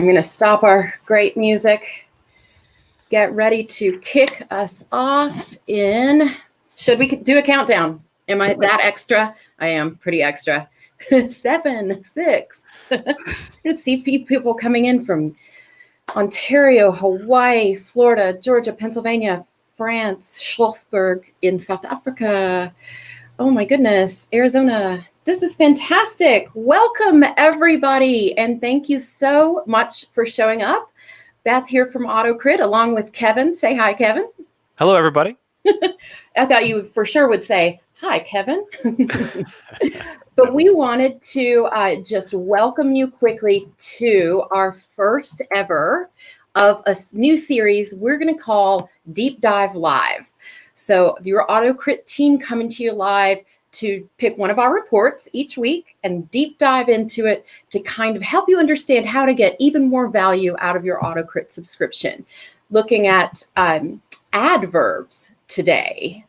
going to stop our great music. Get ready to kick us off in, should we do a countdown? Am I that extra? I am pretty extra. 7, 6. Let's see people coming in from Ontario, Hawaii, Florida, Georgia, Pennsylvania, France, Schlossberg in South Africa. Oh my goodness, Arizona. This is fantastic. Welcome everybody. And thank you so much for showing up. Beth here from AutoCrit along with Kevin. Say hi, Kevin. Hello, everybody. I thought you for sure would say, hi, Kevin. But we wanted to just welcome you quickly to our first ever of a new series we're going to call Deep Dive Live. So your AutoCrit team coming to you live to pick one of our reports each week and deep dive into it to kind of help you understand how to get even more value out of your AutoCrit subscription. Looking at adverbs today.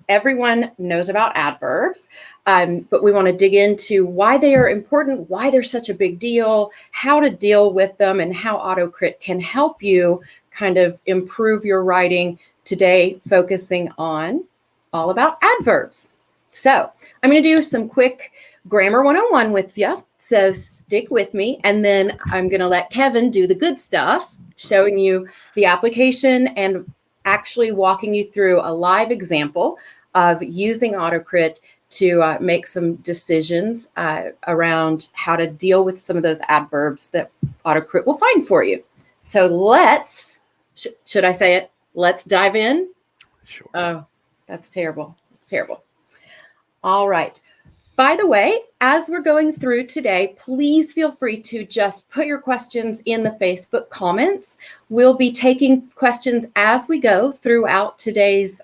Everyone knows about adverbs, but we want to dig into why they are important, why they're such a big deal, how to deal with them, and how AutoCrit can help you kind of improve your writing today, focusing on all about adverbs. So I'm going to do some quick grammar 101 with you. So stick with me. And then I'm going to let Kevin do the good stuff, showing you the application and actually walking you through a live example of using AutoCrit to make some decisions around how to deal with some of those adverbs that AutoCrit will find for you. So let's, should I say it? Let's dive in. Sure. Oh, that's terrible. It's terrible. All right. By the way, as we're going through today, please feel free to just put your questions in the Facebook comments. We'll be taking questions as we go throughout today's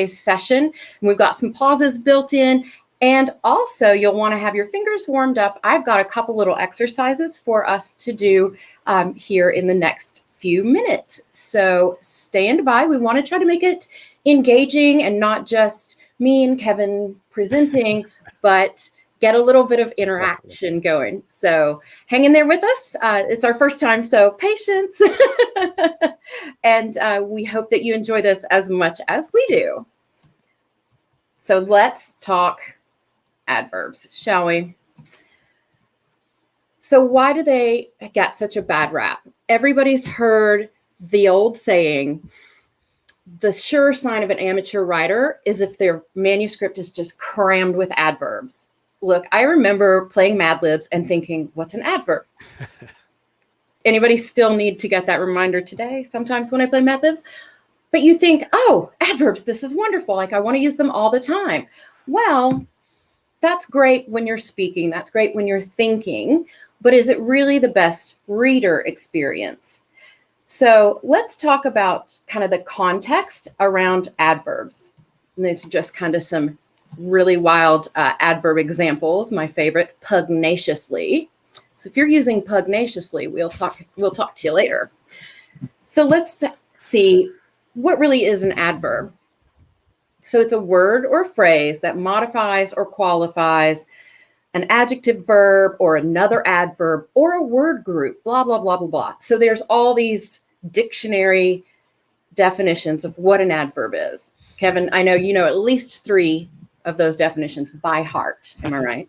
session. And we've got some pauses built in. And also, you'll want to have your fingers warmed up. I've got a couple little exercises for us to do here in the next few minutes. So stand by. We want to try to make it engaging and not just me and Kevin presenting, but get a little bit of interaction going. So hang in there with us. It's our first time, so patience. And we hope that you enjoy this as much as we do. So let's talk adverbs, shall we? So why do they get such a bad rap? Everybody's heard the old saying, the sure sign of an amateur writer is if their manuscript is just crammed with adverbs. Look, I remember playing Mad Libs and thinking, what's an adverb? Anybody still need to get that reminder today, sometimes when I play Mad Libs? But you think, oh, adverbs, this is wonderful. Like I want to use them all the time. Well, that's great when you're speaking. That's great when you're thinking. But is it really the best reader experience? So let's talk about kind of the context around adverbs. And these are just kind of some really wild adverb examples. My favorite, pugnaciously. So if you're using pugnaciously, we'll talk to you later. So let's see what really is an adverb. So it's a word or phrase that modifies or qualifies an adjective verb or another adverb or a word group, blah, blah, blah, blah, blah. So there's all these dictionary definitions of what an adverb is. Kevin, I know you know at least 3 of those definitions by heart. Am I right?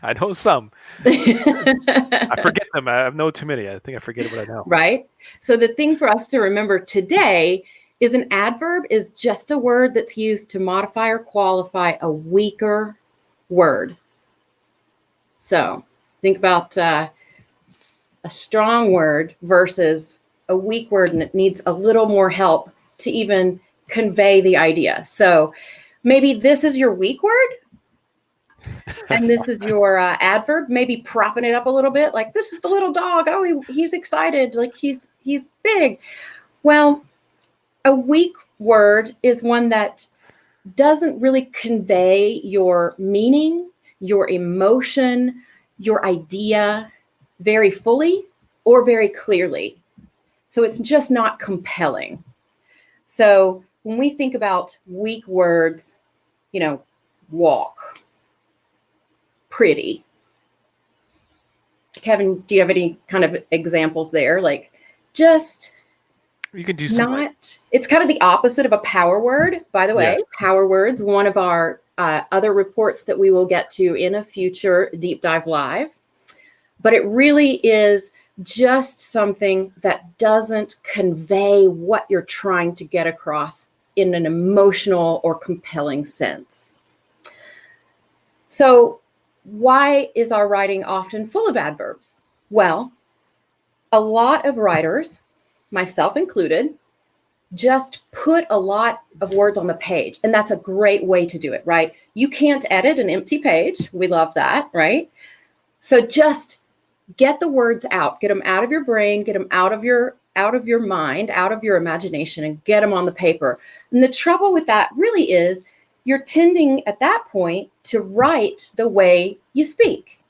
I know some. I forget them. I know too many. I think I forget what I know. Right? So the thing for us to remember today is an adverb is just a word that's used to modify or qualify a weaker word. So think about a strong word versus a weak word, and it needs a little more help to even convey the idea. So maybe this is your weak word, and this is your adverb, maybe propping it up a little bit, like this is the little dog. Oh, he's excited, like he's big. Well, a weak word is one that doesn't really convey your meaning, your emotion, your idea very fully or very clearly. So it's just not compelling. So when we think about weak words, you know, walk, pretty, Kevin, do you have any kind of examples there? Like just You can do some it's kind of the opposite of a power word, by the way. Yes. Power words, one of our other reports that we will get to in a future deep dive live. But it really is just something that doesn't convey what you're trying to get across in an emotional or compelling sense. So why is our writing often full of adverbs? Well, a lot of writers, myself included, just put a lot of words on the page. And that's a great way to do it, right? You can't edit an empty page. We love that, right? So just get the words out, get them out of your brain, get them out of your mind, out of your imagination, and get them on the paper. And the trouble with that really is you're tending at that point to write the way you speak.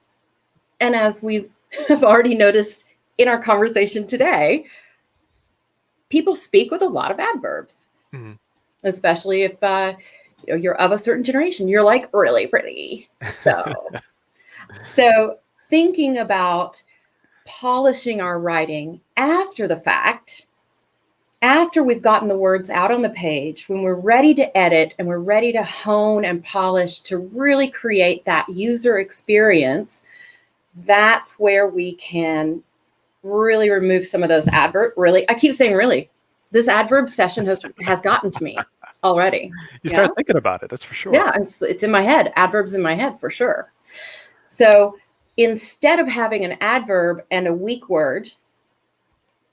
And as we have already noticed in our conversation today, people speak with a lot of adverbs, especially if you're of a certain generation. You're like really pretty. So thinking about polishing our writing after the fact, after we've gotten the words out on the page, when we're ready to edit and we're ready to hone and polish to really create that user experience, that's where we can really remove some of those adverb. Really, I keep saying really. This adverb session has gotten to me already. You start thinking about it, that's for sure. Yeah, it's in my head. Adverbs in my head for sure. So instead of having an adverb and a weak word,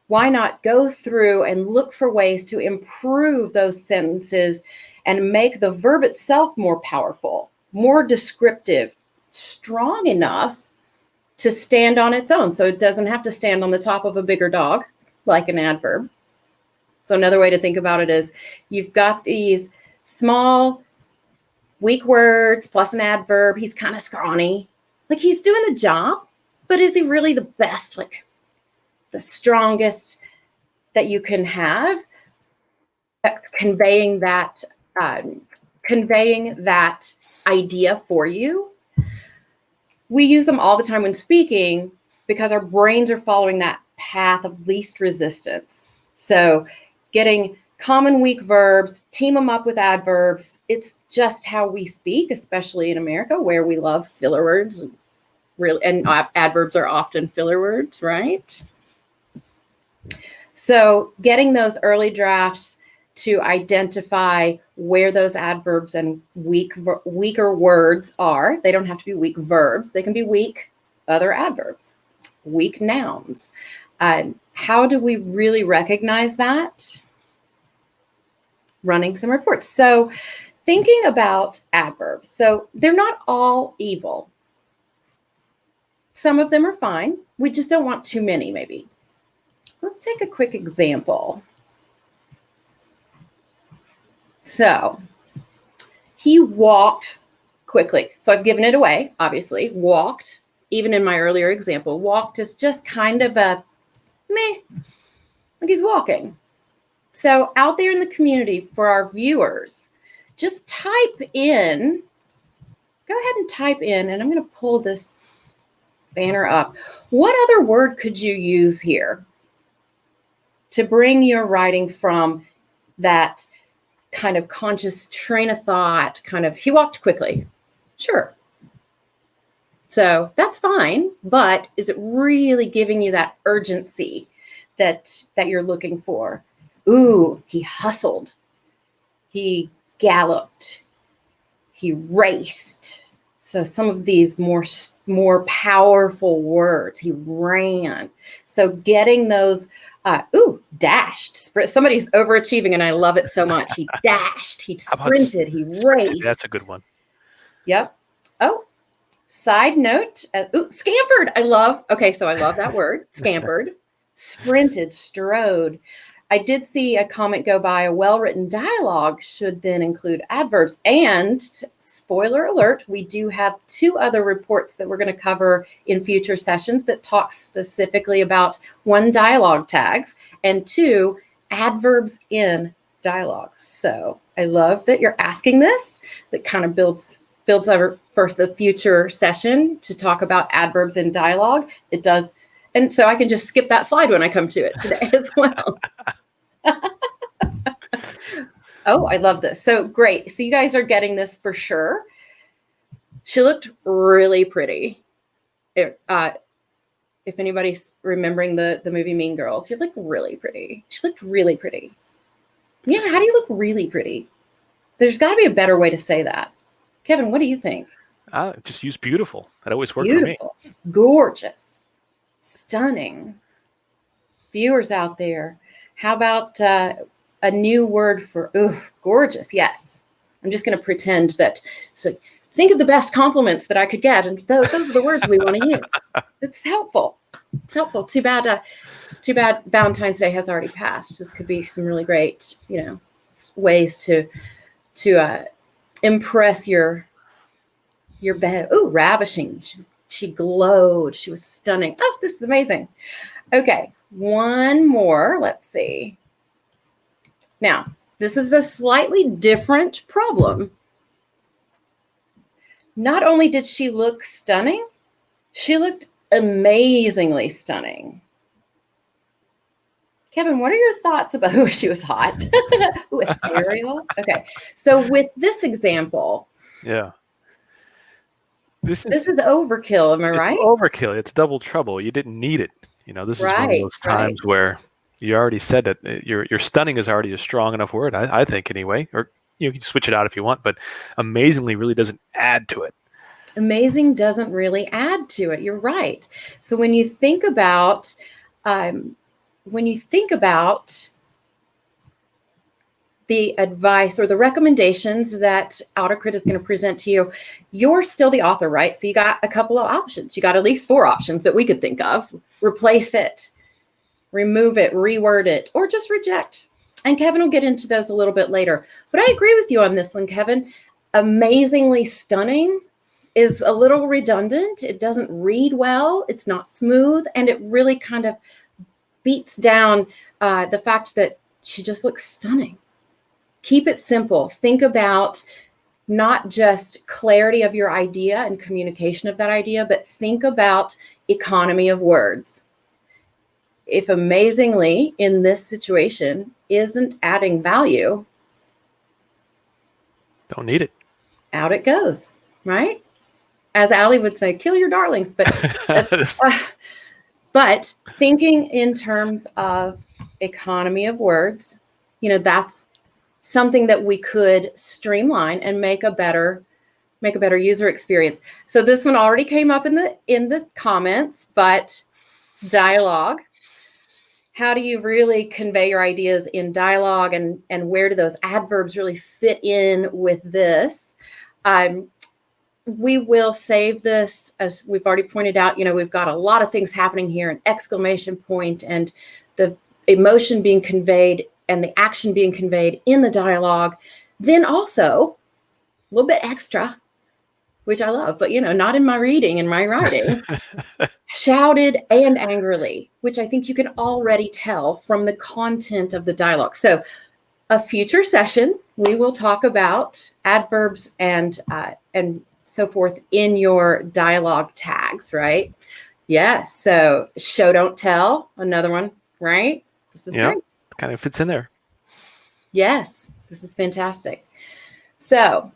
why not go through and look for ways to improve those sentences and make the verb itself more powerful, more descriptive, strong enough to stand on its own. So it doesn't have to stand on the top of a bigger dog like an adverb. So another way to think about it is you've got these small, weak words plus an adverb. He's kind of scrawny. Like he's doing the job, but is he really the best, like the strongest that you can have? That's conveying that idea for you. We use them all the time when speaking because our brains are following that path of least resistance. So getting common weak verbs, team them up with adverbs. It's just how we speak, especially in America, where we love filler words. And adverbs are often filler words, right? So getting those early drafts to identify where those adverbs and weaker words are. They don't have to be weak verbs. They can be weak other adverbs, weak nouns. How do we really recognize that? Running some reports. So thinking about adverbs. So they're not all evil. Some of them are fine. We just don't want too many, maybe. Let's take a quick example. So he walked quickly. So I've given it away, obviously. Walked, even in my earlier example, walked is just kind of a meh, like he's walking. So out there in the community for our viewers, just type in, go ahead and type in, and I'm going to pull this banner up. What other word could you use here to bring your writing from that kind of conscious train of thought, kind of, he walked quickly? Sure. So that's fine, but is it really giving you that urgency that you're looking for? Ooh, he hustled. He galloped. He raced. So some of these more powerful words. He ran. So getting those, dashed. Somebody's overachieving, and I love it so much. He dashed. He sprinted. He raced. That's a good one. Yep. Oh, side note. Scampered. I love that word. Scampered. Sprinted. Strode. I did see a comment go by, a well-written dialogue should then include adverbs. And spoiler alert, we do have 2 other reports that we're going to cover in future sessions that talk specifically about 1, dialogue tags, and 2, adverbs in dialogue. So I love that you're asking this. That kind of builds builds over for the future session to talk about adverbs in dialogue. It does. And so I can just skip that slide when I come to it today as well. Oh, I love this. So great. So you guys are getting this for sure. She looked really pretty. If anybody's remembering the movie Mean Girls, you look really pretty. She looked really pretty. Yeah, how do you look really pretty? There's got to be a better way to say that. Kevin, what do you think? Just use beautiful. That always worked Beautiful, for me. Gorgeous, stunning. Viewers out there, how about a new word for gorgeous? Yes. I'm just going to pretend that. So think of the best compliments that I could get, and those are the words we want to use. It's helpful. It's helpful. Too bad Valentine's Day has already passed. This could be some really great, ways to impress your bed. Oh, ravishing. She glowed. She was stunning. Oh, this is amazing. Okay, one more. Let's see. Now, this is a slightly different problem. Not only did she look stunning, she looked amazingly stunning. Kevin, what are your thoughts about she was hot? Ooh, ethereal. Okay. So with this example, yeah. This is overkill, am I right? Overkill. It's double trouble. You didn't need it. This is one of those times where you already said that your stunning is already a strong enough word, I think anyway. Or you can switch it out if you want, but amazingly really doesn't add to it. Amazing doesn't really add to it. You're right. So when you think about the advice or the recommendations that AutoCrit is going to present to you, you're still the author, right? So you got a couple of options. You got at least 4 options that we could think of. Replace it, remove it, reword it, or just reject. And Kevin will get into those a little bit later. But I agree with you on this one, Kevin. Amazingly stunning is a little redundant. It doesn't read well. It's not smooth. And it really kind of beats down the fact that she just looks stunning. Keep it simple. Think about not just clarity of your idea and communication of that idea, but think about economy of words. If amazingly in this situation isn't adding value, don't need it. Out it goes, right? As Allie would say, kill your darlings. But thinking in terms of economy of words, that's something that we could streamline and make a better user experience. So this one already came up in the comments, but dialogue. How do you really convey your ideas in dialogue, and where do those adverbs really fit in with this? We will save this, as we've already pointed out, we've got a lot of things happening here, an exclamation point and the emotion being conveyed and the action being conveyed in the dialogue. Then also a little bit extra, which I love, but not in my reading and my writing, shouted and angrily, which I think you can already tell from the content of the dialogue. So a future session, we will talk about adverbs and so forth in your dialogue tags, right? Yes. So show, don't tell, another one, right? This is great. Kind of fits in there. Yes, this is fantastic. So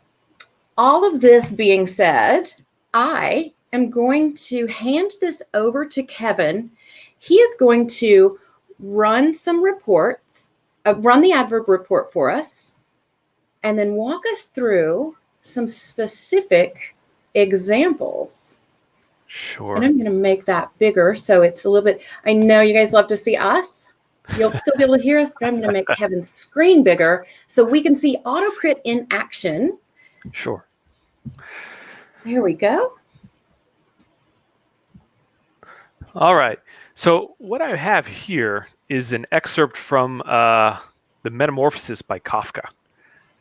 all of this being said, I am going to hand this over to Kevin. He is going to run some reports, run the adverb report for us, and then walk us through some specific examples. Sure. And I'm going to make that bigger so it's a little bit, I know you guys love to see us. You'll still be able to hear us, but I'm going to make Kevin's screen bigger so we can see AutoCrit in action. Sure. There we go. All right. So what I have here is an excerpt from The Metamorphosis by Kafka.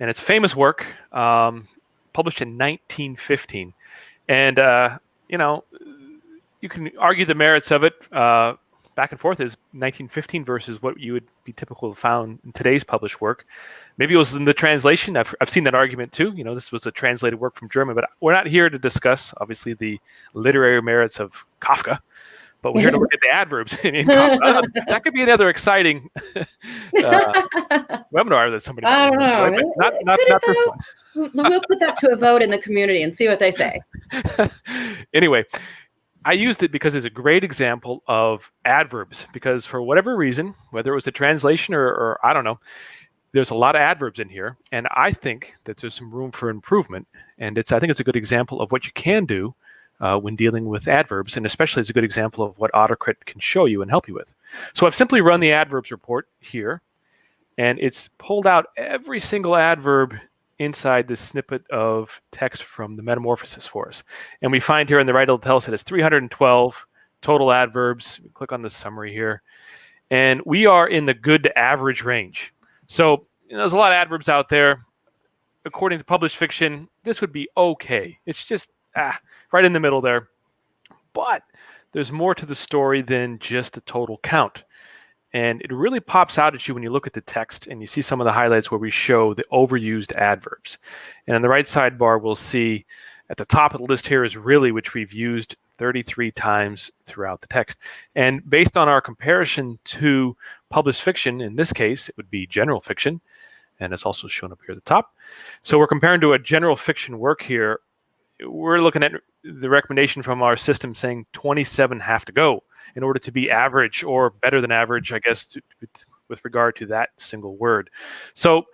And it's a famous work published in 1915. And, you can argue the merits of it. back and forth is 1915 versus what you would be typical to found in today's published work. Maybe it was in the translation. I've seen that argument too. This was a translated work from German, but we're not here to discuss, obviously, the literary merits of Kafka, but we're here to look at the adverbs in Kafka. That could be another exciting webinar that somebody I don't know. Right? Not this one. We'll put that to a vote in the community and see what they say. Anyway, I used it because it's a great example of adverbs, because for whatever reason, whether it was a translation or I don't know, there's a lot of adverbs in here, and I think that there's some room for improvement, and I think it's a good example of what you can do when dealing with adverbs, and especially it's a good example of what AutoCrit can show you and help you with. So I've simply run the adverbs report here, and it's pulled out every single adverb inside this snippet of text from the Metamorphosis for us. And we find here on the right, it'll tell us that it's 312 total adverbs. We click on the summary here, and we are in the good to average range. So there's a lot of adverbs out there. According to published fiction, this would be okay. It's just right in the middle there. But there's more to the story than just the total count. And it really pops out at you when you look at the text and you see some of the highlights where we show the overused adverbs. And on the right sidebar, we'll see at the top of the list here is really, which we've used 33 times throughout the text. And based on our comparison to published fiction, in this case, it would be general fiction. And it's also shown up here at the top. So we're comparing to a general fiction work here. We're looking at the recommendation from our system saying 27 have to go in order to be average or better than average, I guess, with regard to that single word. So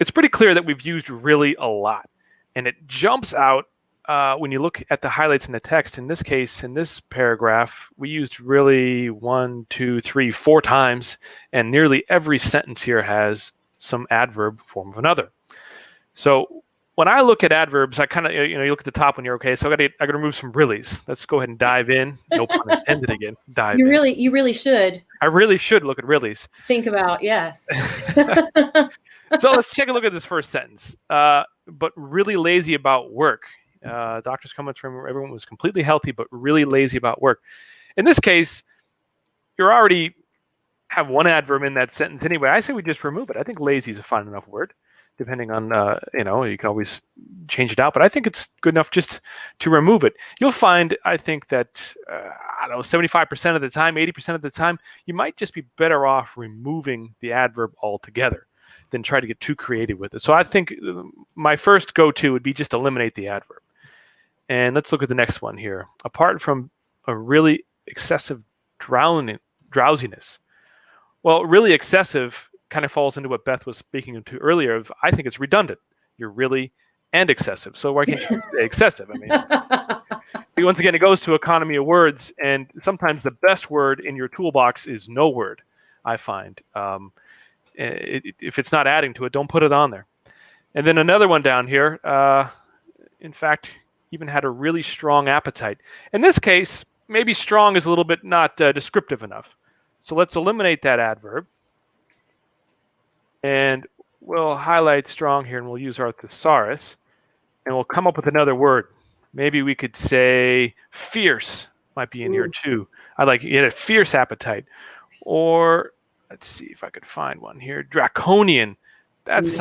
it's pretty clear that we've used really a lot. And it jumps out when you look at the highlights in the text. In this case, in this paragraph, we used really 1, 2, 3, 4 times, and nearly every sentence here has some adverb form of another. So when I look at adverbs, I kind of, you look at the top when you're okay. So I got to remove some reallys. Let's go ahead and dive in. No pun intended again. You really should. I really should look at reallys. Think about, yes. So let's take a look at this first sentence. But really lazy about work. Doctor's comments from everyone was completely healthy, but really lazy about work. In this case, you're already have one adverb in that sentence anyway. I say we just remove it. I think lazy is a fine enough word. Depending on, you can always change it out, but I think it's good enough just to remove it. You'll find, I think that, 75% of the time, 80% of the time, you might just be better off removing the adverb altogether than try to get too creative with it. So I think my first go-to would be just eliminate the adverb. And let's look at the next one here. Apart from a really excessive drowsiness. Well, really excessive kind of falls into what Beth was speaking to earlier of, I think it's redundant. You're really and excessive. So why can't you say excessive? I mean, once again, it goes to economy of words, and sometimes the best word in your toolbox is no word, I find. If it's not adding to it, don't put it on there. And then another one down here, in fact, even had a really strong appetite. In this case, maybe strong is a little bit not descriptive enough. So let's eliminate that adverb. And we'll highlight strong here, and we'll use our thesaurus, and we'll come up with another word. Maybe we could say fierce might be in here too. You had a fierce appetite. Or let's see if I could find one here. Draconian. That's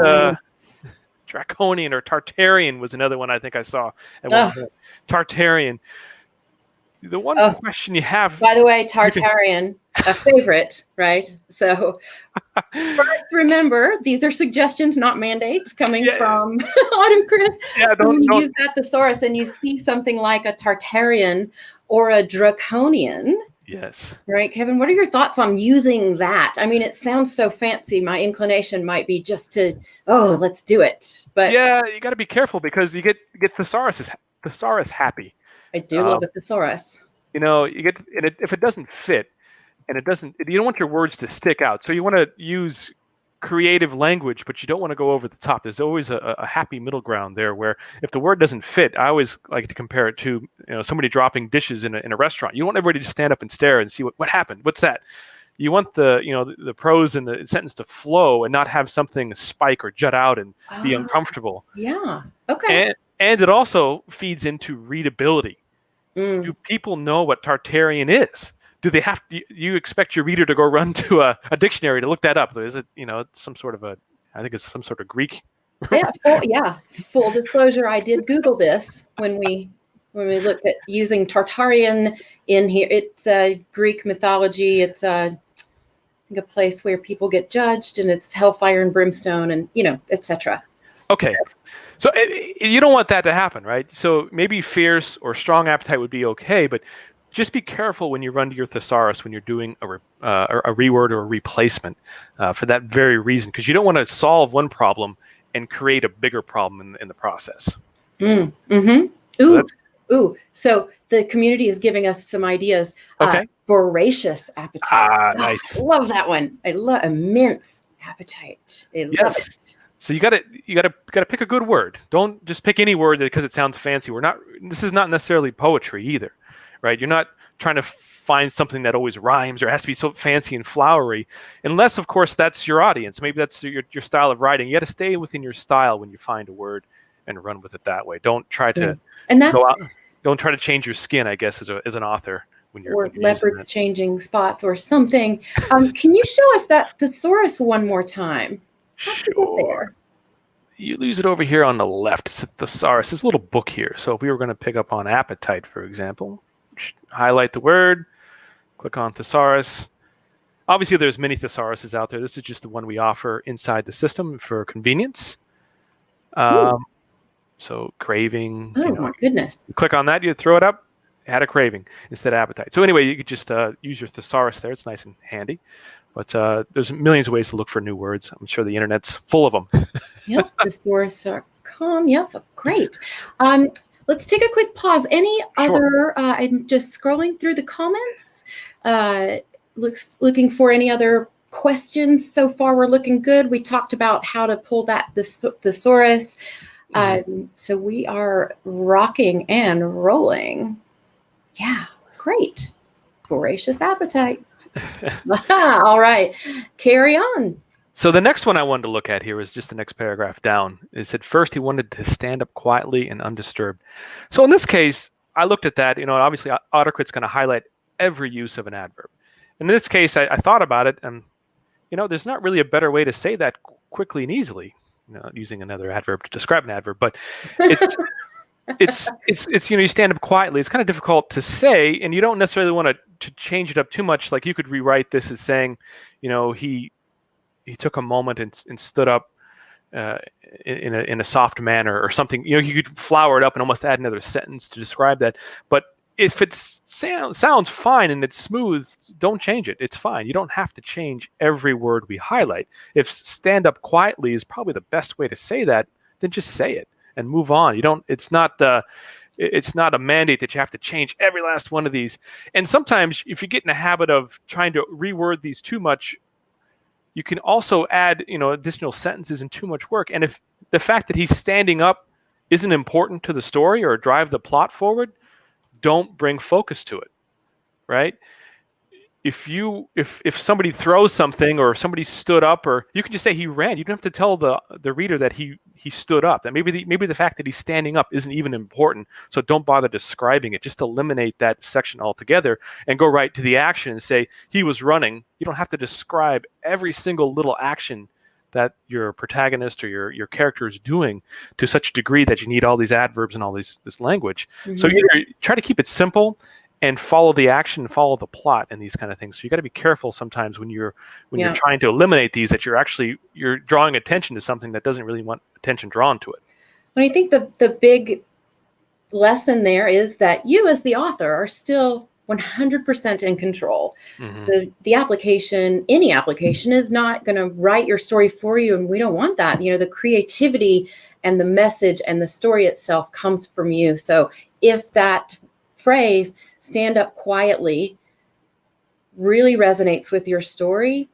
draconian, or Tartarian was another one I think I saw at one point. Tartarian. The one question you have... By the way, Tartarian, a favorite, right? So first, remember, these are suggestions, not mandates, coming from AutoCrit. Yeah, when you use that thesaurus and you see something like a Tartarian or a Draconian. Yes. Right, Kevin, what are your thoughts on using that? I mean, it sounds so fancy. My inclination might be just to, let's do it. But yeah, you got to be careful because you get thesaurus happy. I do love a thesaurus. You get, and if it doesn't fit, and you don't want your words to stick out. So you want to use creative language, but you don't want to go over the top. There's always a happy middle ground there where if the word doesn't fit, I always like to compare it to somebody dropping dishes in a restaurant. You want everybody to stand up and stare and see what happened. What's that? You want the prose and the sentence to flow and not have something spike or jut out and be uncomfortable. Yeah. Okay. And it also feeds into readability. Do people know what Tartarian is? do they have to, you expect your reader to go run to a dictionary to look that up? Is it, some sort of I think it's some sort of Greek. Full disclosure, I did Google this when we looked at using Tartarian in here. It's a Greek mythology. It's I think a place where people get judged, and it's hellfire and brimstone, and etc. Okay. So you don't want that to happen, right? So maybe fierce or strong appetite would be okay, but just be careful when you run to your thesaurus when you're doing a reword or a replacement for that very reason, because you don't want to solve one problem and create a bigger problem in the process. Mm-hmm. So the community is giving us some ideas. Okay. Voracious appetite. Nice. I love that one. I love immense appetite. I love it. So you gotta pick a good word. Don't just pick any word because it sounds fancy. This is not necessarily poetry either, right? You're not trying to find something that always rhymes or has to be so fancy and flowery, unless of course that's your audience. Maybe that's your style of writing. You got to stay within your style when you find a word and run with it that way. Don't try to don't try to change your skin, I guess, as an author when you're leopards changing spots or something. Can you show us that thesaurus one more time? Sure. You lose it over here on the left. It's a thesaurus. This little book here. So if we were going to pick up on appetite, for example, highlight the word, click on thesaurus. Obviously, there's many thesauruses out there. This is just the one we offer inside the system for convenience. So craving. Oh, my goodness. You click on that, you throw it up, add a craving instead of appetite. So anyway, you could just use your thesaurus there. It's nice and handy. But there's millions of ways to look for new words. I'm sure the internet's full of them. Yep, thesaurus.com. Yep, great. Let's take a quick pause. Other, I'm just scrolling through the comments, looking for any other questions. So far, we're looking good. We talked about how to pull that thesaurus. So we are rocking and rolling. Yeah, great. Voracious appetite. All right, carry on. So the next one I wanted to look at here was just the next paragraph down. It said, first he wanted to stand up quietly and undisturbed. So in this case, I looked at that, obviously AutoCrit's going to highlight every use of an adverb. In this case, I thought about it, and, there's not really a better way to say that quickly and easily, using another adverb to describe an adverb, but it's you stand up quietly. It's kind of difficult to say, and you don't necessarily want to change it up too much. Like you could rewrite this as saying, he took a moment and stood up in a soft manner or something. You could flower it up and almost add another sentence to describe that. But if it sounds fine and it's smooth, don't change it. It's fine. You don't have to change every word we highlight. If stand up quietly is probably the best way to say that, then just say it and move on. It's not a mandate that you have to change every last one of these. And sometimes if you get in the habit of trying to reword these too much, you can also add, additional sentences and too much work. And if the fact that he's standing up isn't important to the story or drive the plot forward, don't bring focus to it, right? If somebody throws something or somebody stood up, or you can just say he ran. You don't have to tell the reader that he stood up. That maybe the fact that he's standing up isn't even important. So don't bother describing it. Just eliminate that section altogether and go right to the action and say he was running. You don't have to describe every single little action that your protagonist or your character is doing to such a degree that you need all these adverbs and all this language. Mm-hmm. So you try to keep it simple and follow the action, follow the plot, and these kind of things. So you got to be careful sometimes when you're trying to eliminate these, that you're drawing attention to something that doesn't really want attention drawn to it. And I think the big lesson there is that you as the author are still 100% in control. Mm-hmm. The application, any application, is not going to write your story for you, and we don't want that. The creativity and the message and the story itself comes from you. So if that phrase, stand up quietly, really resonates with your story,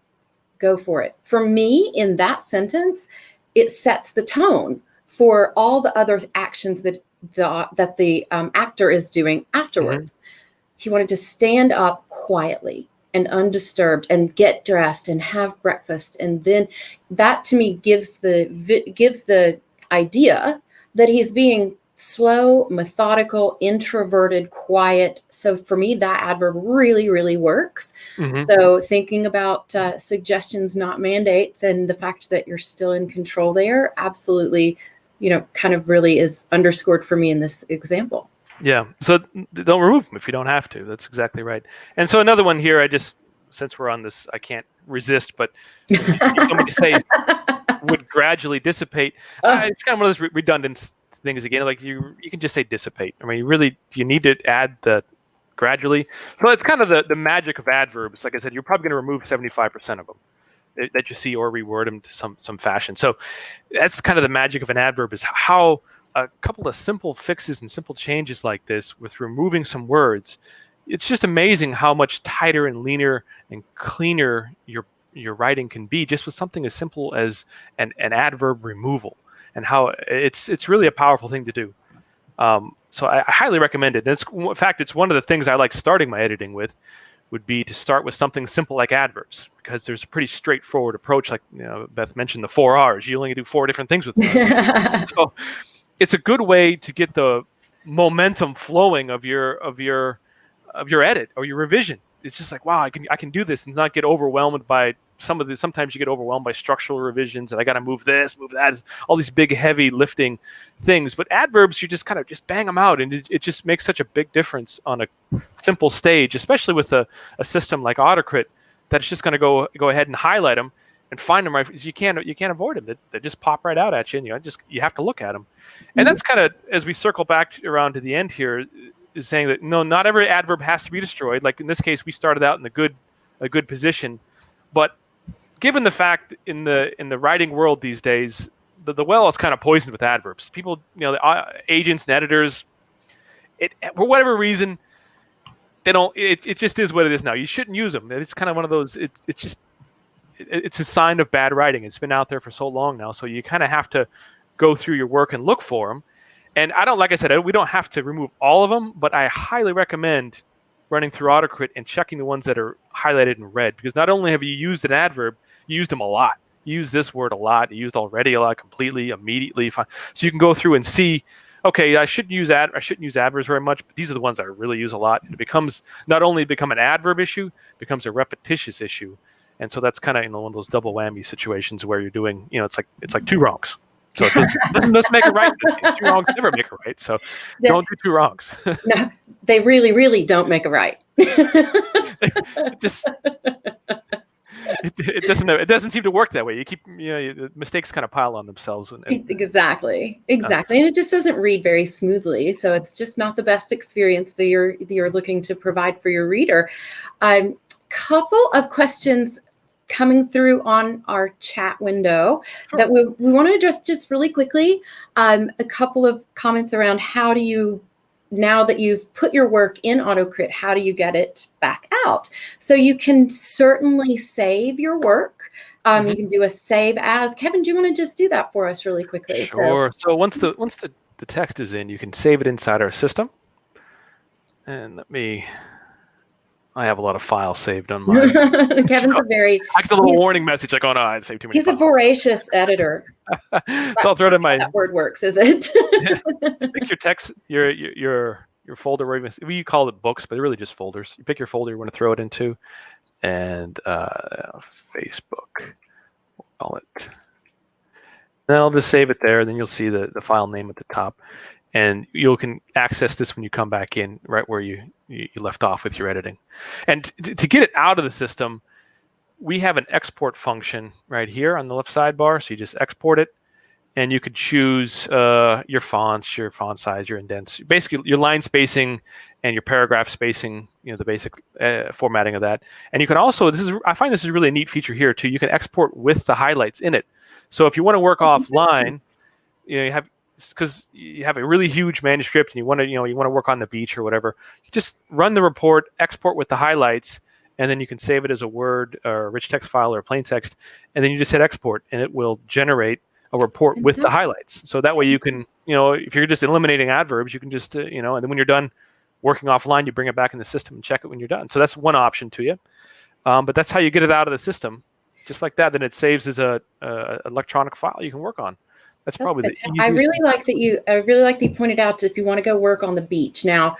go for it. For me, in that sentence, it sets the tone for all the other actions that the actor is doing afterwards. Mm-hmm. He wanted to stand up quietly and undisturbed and get dressed and have breakfast. And then that to me gives the idea that he's being slow, methodical, introverted, quiet. So for me, that adverb really, really works. So thinking about suggestions, not mandates, and the fact that you're still in control there, absolutely, kind of really is underscored for me in this example. Yeah. So don't remove them if you don't have to. That's exactly right. And so another one here, since we're on this, I can't resist, but somebody say would gradually dissipate. It's kind of one of those redundant things again. Like you can just say dissipate. I mean, really, you need to add the gradually. So it's kind of the magic of adverbs. Like I said, you're probably going to remove 75% of them that you see or reword them to some fashion. So that's kind of the magic of an adverb, is how a couple of simple fixes and simple changes like this with removing some words, it's just amazing how much tighter and leaner and cleaner your writing can be just with something as simple as an adverb removal, and how it's really a powerful thing to do. So I highly recommend it. In fact, it's one of the things I like starting my editing with, would be to start with something simple like adverbs, because there's a pretty straightforward approach. Like Beth mentioned, the 4 R's. You only do 4 different things with them. So it's a good way to get the momentum flowing of your edit or your revision. It's just like, wow, I can do this and not get overwhelmed by sometimes you get overwhelmed by structural revisions and I got to move this, move that, all these big, heavy lifting things. But adverbs, you just kind of just bang them out, and it just makes such a big difference on a simple stage, especially with a system like AutoCrit, that's just going to go ahead and highlight them and find them right. You can't avoid them. They just pop right out at you, and you have to look at them. And that's kind of, as we circle back around to the end here, is saying that no, not every adverb has to be destroyed. Like in this case, we started out in a good position, but given the fact in the writing world these days, the well is kind of poisoned with adverbs. People, the agents and editors, for whatever reason, they don't. It just is what it is now. You shouldn't use them. It's kind of one of those. It's a sign of bad writing. It's been out there for so long now, so you kind of have to go through your work and look for them. And like I said, we don't have to remove all of them, but I highly recommend running through AutoCrit and checking the ones that are highlighted in red, because not only have you used an adverb, you used them a lot. You used this word a lot. You used already a lot, completely, immediately. So you can go through and see, okay, I shouldn't use adverbs very much, but these are the ones I really use a lot. And it becomes not only an adverb issue, it becomes a repetitious issue. And so that's kind of one of those double whammy situations where you're doing, it's like 2 wrongs. So it doesn't make it right. 2 wrongs never make it right. So don't do 2 wrongs. No, they really, really don't make it right. It doesn't seem to work that way. You keep the mistakes kind of pile on themselves. Exactly, and it just doesn't read very smoothly. So it's just not the best experience that you're looking to provide for your reader. Couple of questions coming through on our chat window that we want to address just really quickly. A couple of comments around how do you, now that you've put your work in AutoCrit, how do you get it back out? So you can certainly save your work. You can do a save as. Kevin, do you want to just do that for us really quickly? Sure. So once the text is in, you can save it inside our system. And I have a lot of files saved on mine. Kevin's I get a little warning message like, oh no, I saved too many He's files. a voracious editor. So I'll throw it in my... That word works, is it? Pick your text, your folder, we call it books, but they're really just folders. You pick your folder you want to throw it into, and Facebook, we'll call it. Then I'll just save it there, then you'll see the file name at the top. And you can access this when you come back in, right where you left off with your editing. And to get it out of the system, we have an export function right here on the left sidebar. So you just export it, and you could choose your fonts, your font size, your indents, basically your line spacing and your paragraph spacing, the basic formatting of that. And you can also, I find this is really a neat feature here too. You can export with the highlights in it. So if you want to work offline, because you have a really huge manuscript and you want to work on the beach or whatever, you just run the report, export with the highlights, and then you can save it as a Word or a rich text file or plain text, and then you just hit export, and it will generate a report with the highlights. So that way you can, if you're just eliminating adverbs, you can just, and then when you're done working offline, you bring it back in the system and check it when you're done. So that's one option to you. But that's how you get it out of the system, just like that. Then it saves as a electronic file you can work on. That's probably the easiest. I really like that you pointed out if you want to go work on the beach. Now,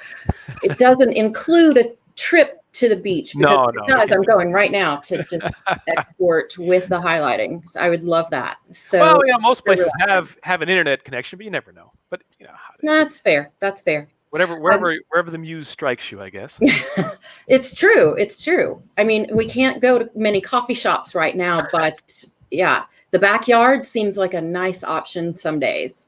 it doesn't include a trip to the beach, because if it does, I'm going right now to just export with the highlighting. So I would love that. So, well, most places have an internet connection, but you never know. But that's fair. That's fair. Wherever the muse strikes you, I guess. It's true. It's true. I mean, we can't go to many coffee shops right now, but yeah, the backyard seems like a nice option some days.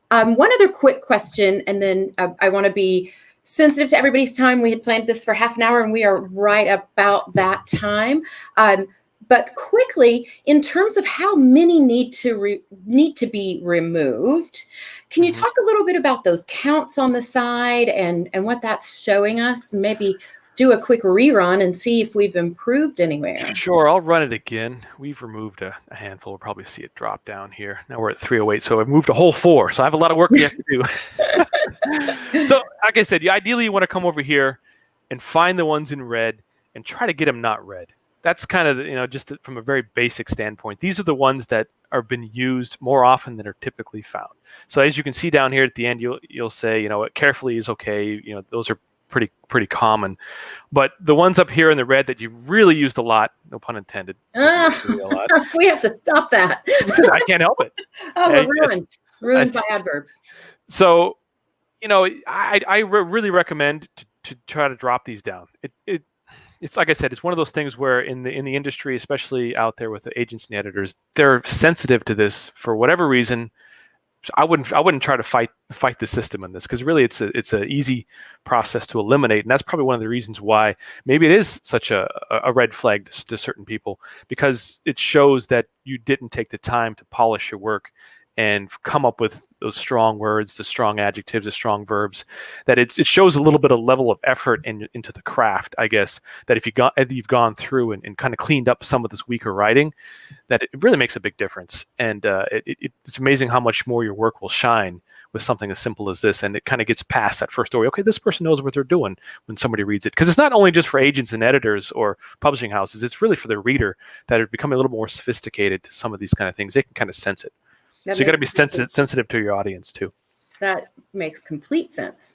One other quick question, and then I want to be sensitive to everybody's time. We had planned this for half an hour, and we are right about that time. But quickly, in terms of how many need to be removed, can you talk a little bit about those counts on the side and what that's showing us? Maybe do a quick rerun and see if we've improved anywhere. Sure, I'll run it again. We've removed a handful. We'll probably see it drop down here. Now we're at 308, so I've moved a whole 4. So I have a lot of work yet to do. So, like I said, ideally you want to come over here and find the ones in red and try to get them not red. That's kind of, just from a very basic standpoint. These are the ones that are been used more often than are typically found. So as you can see down here at the end, you'll say, carefully is okay. Those are pretty common, but the ones up here in the red that you really used a lot, no pun intended. We have to stop that. I can't help it. Oh, we're ruined by adverbs. So, I really recommend to try to drop these down. It's like I said, it's one of those things where in the industry, especially out there with the agents and editors, they're sensitive to this for whatever reason. I wouldn't try to fight the system in this, because really it's an easy process to eliminate, and that's probably one of the reasons why maybe it is such a red flag to certain people, because it shows that you didn't take the time to polish your work and come up with those strong words, the strong adjectives, the strong verbs. That it shows a little bit of level of effort into the craft, I guess. That if you've gone through and kind of cleaned up some of this weaker writing, that it really makes a big difference. And it's amazing how much more your work will shine with something as simple as this. And it kind of gets past that first story. Okay, this person knows what they're doing when somebody reads it, because it's not only just for agents and editors or publishing houses. It's really for the reader that are becoming a little more sophisticated to some of these kind of things. They can kind of sense it. So you got to be sensitive to your audience too. That makes complete sense.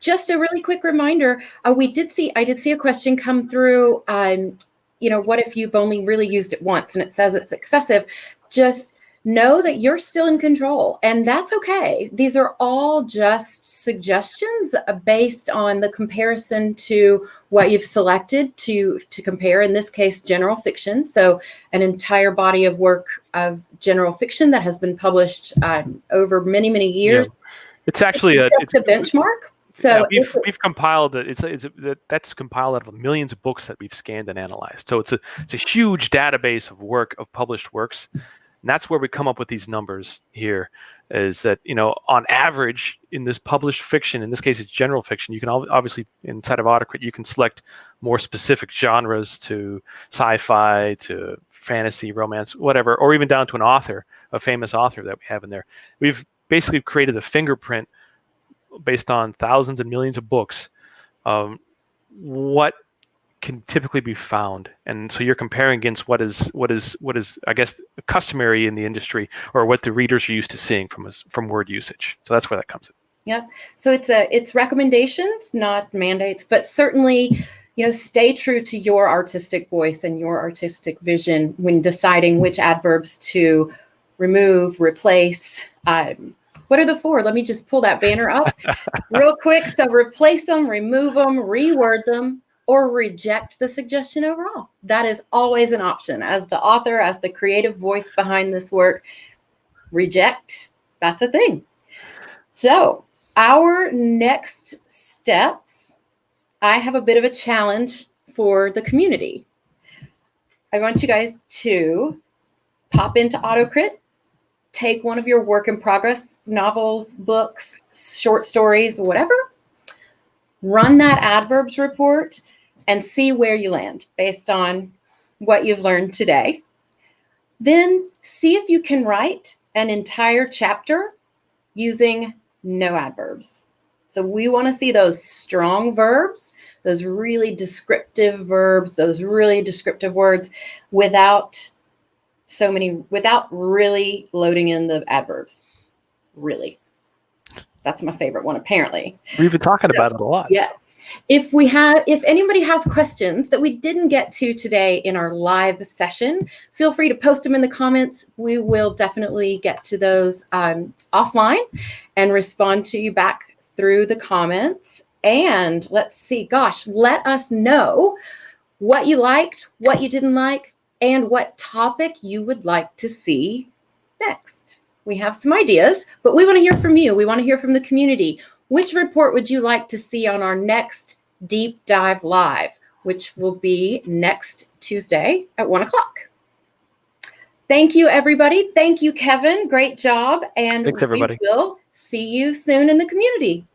Just a really quick reminder: I did see a question come through. What if you've only really used it once and it says it's excessive? Just know that you're still in control, and that's okay. These are all just suggestions based on the comparison to what you've selected to compare. In this case, general fiction. So an entire body of work of general fiction that has been published over many, many years. Yeah. It's actually a benchmark. So yeah, we've compiled it. That's compiled out of millions of books that we've scanned and analyzed. So it's a huge database of published works. And that's where we come up with these numbers here, is that, on average in this published fiction, in this case, it's general fiction. You can obviously, inside of AutoCrit, you can select more specific genres to sci-fi, to fantasy, romance, whatever, or even down to an author, a famous author that we have in there. We've basically created a fingerprint based on thousands and millions of books, what can typically be found. And so you're comparing against what is I guess customary in the industry, or what the readers are used to seeing from word usage. So that's where that comes in. Yeah. So it's recommendations, not mandates, but certainly, stay true to your artistic voice and your artistic vision when deciding which adverbs to remove, replace. What are the 4? Let me just pull that banner up real quick. So replace them, remove them, reword them, or reject the suggestion overall. That is always an option. As the author, as the creative voice behind this work, reject, that's a thing. So our next steps, I have a bit of a challenge for the community. I want you guys to pop into AutoCrit, take one of your work in progress novels, books, short stories, whatever, run that adverbs report and see where you land based on what you've learned today. Then see if you can write an entire chapter using no adverbs. So we want to see those strong verbs, those really descriptive verbs, those really descriptive words without so many without really loading in the adverbs. Really. That's my favorite one, apparently. We've been talking about it a lot. Yes. If anybody has questions that we didn't get to today in our live session, feel free to post them in the comments. We will definitely get to those offline and respond to you back through the comments. And let's see, gosh, let us know what you liked, what you didn't like, and what topic you would like to see next. We have some ideas, but we want to hear from you. We want to hear from the community. Which report would you like to see on our next Deep Dive Live, which will be next Tuesday at 1 o'clock? Thank you, everybody. Thank you, Kevin. Great job. And thanks, everybody. We will see you soon in the community.